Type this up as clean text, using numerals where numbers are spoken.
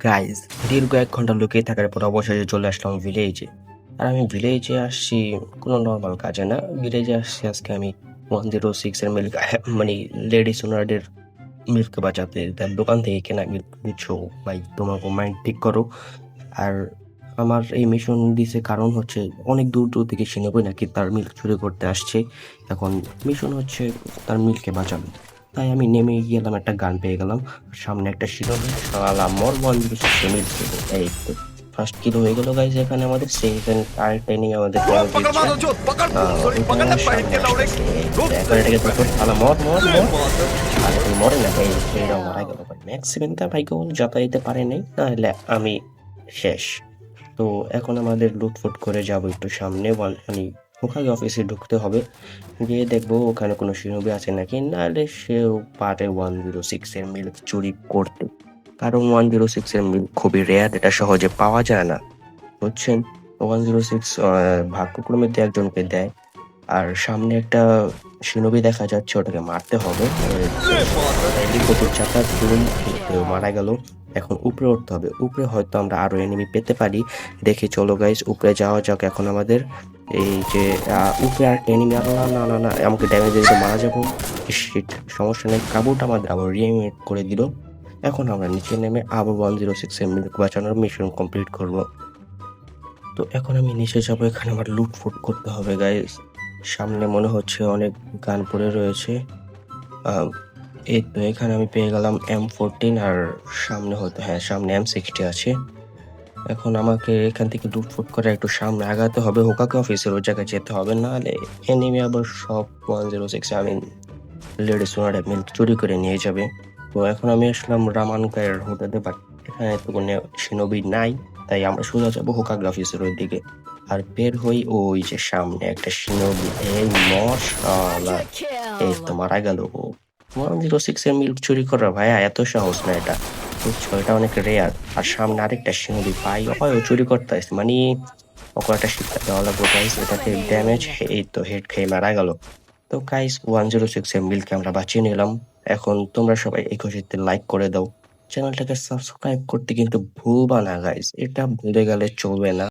Guys, দীর্ঘ ১ ঘন্টা লুকিয়ে থাকার পর অবশেষে চলে আসলাম ভিলেজে। আর আমি ভিলেজে আসছি কোনো নর্মাল কাজে না। ভিলেজে আসছি আজকে আমি 106 এর মিল্ক মানে লেডিস ওনারদের মিল্ক বাঁচাতে। তার দোকান থেকে কেনা মিল্ক দিচ্ছো ভাই, তোমাকে মাইন্ড ঠিক করো। আর আমার এই মিশন দিছে কারণ হচ্ছে অনেক দূর দূর থেকে সিনেবই নাকি তার মিল্ক চুরি করতে আসছে। এখন মিশন হচ্ছে তার মিল্ককে বাঁচানো। তাই আমি নেমে গেলাম, একটা গান পেয়ে গেলাম। সামনে একটা শিরোমী শালা মর বন্ধু মিল্ক খেলো। এই তো ফার্স্ট কিল হয়ে গেল গাইজ। এখানে আমাদের সেকেন্ড আর টেনে আমাদের रोज ড্যামেজ पकड़वा दिচ্ছে। दो जो पकड़ सॉरी ওইখানে पकड़ पहन সামনে के लौड़े আসতেছে। এই তো रुक এখন এটাকে দেখো, শালা মর মর अरे মর। माता আর ওই মরে না ভাই, এটাও মারা গেল ভাই। ম্যাক্সিমামটা ভাই কেউ যাতায়াতে পারে নাই, তাহলে আমি শেষ। তো এখন আমাদের লুটফুট করে যাব একটু সামনে, মানে ওখানে অফিসে ঢুকতে হবে। গিয়ে দেখবো ওখানে কোনো শিরোবি আছে নাকি, নাহলে সেও পারে 106 এর মিল্ক চুরি করতে। কারণ 106 এর মিল্ক খুবই রেয়ার, এটা সহজে পাওয়া যায় না, বুঝছেন। 106 ভাগ্যক্রমে দু একজনকে দেয়। আর সামনে একটা শিনবি দেখা যাচ্ছে, ওটাকে মারতে হবে। ले माता হেলিকপ্টার চাকা তুম মারা গেল। এখন উপরে উঠতে হবে, উপরে হয়তো আমরা আরো এনিমি পেতে পারি। দেখি, চলো গাইস উপরে যাওয়া যাক এখন আমাদের। এই যে উপরে আর এনিমি, আর না না না না, আমাকে ড্যামেজ দিয়ে মারা যাবো। শিট, সমস্যা নেই, কাবুটা আমাদের আবার রিএনিমেট করে দিল। এখন আমরা নিচে নেমে আবার 106 এর মিল্ক বাঁচানোর মিশন কমপ্লিট করব। তো এখন আমি নিচে যাবো, এখানে আমার লুটফুট করতে হবে গাইস। সামনে মনে হচ্ছে অনেক গান পড়ে রয়েছে। আহ, এই তো এখানে আমি পেয়ে গেলাম M14, আর সামনে হয়তো, হ্যাঁ সামনে M60 আছে। এখন আমাকে এখান থেকে লুটফুট করে একটু সামনে আগাতে হবে, হোকাকে অফিসের ওই জায়গায় যেতে হবে, নাহলে এনিমি আবার সব 106 আমি লেডিস ওনার মিল্ক চুরি করে নিয়ে যাবে। তো এখন আমি আসলাম রামানকায়ের হোটেলে, বাট এখানে তো কোনো সিনোবি নাই। তাই আমরা সোজা যাবো হোকাগে অফিসের ওই দিকে। আর বের হই, ওই যে সামনে একটা সিনোবি। এই মশালা, Quadra এই তো kill! মারা গেল ও। 106 এর মিল্ক চুরি করা ভাইয়া এত সহজ না এটা, বুঝছো, এটা অনেক রেয়ার। আর সামনে আরেকটা সিনোবি ভাই, ও চুরি করতে আসছে, মানে ওকে একটা শিক্ষা দেওয়া লাগবে গাইস। এটাকে ড্যামেজ, Winning! এই তো হেড খেয়ে মারা গেল। তো গাইস 106 এর মিল্ককে আমরা বাঁচিয়ে নিলাম। এখন তোমরা সবাই এই খুশিতে লাইক করে দাও, চ্যানেলটাকে সাবস্ক্রাইব করতে কিন্তু ভুলবা না গাইস, এটা ভুলে গেলে চলবে না।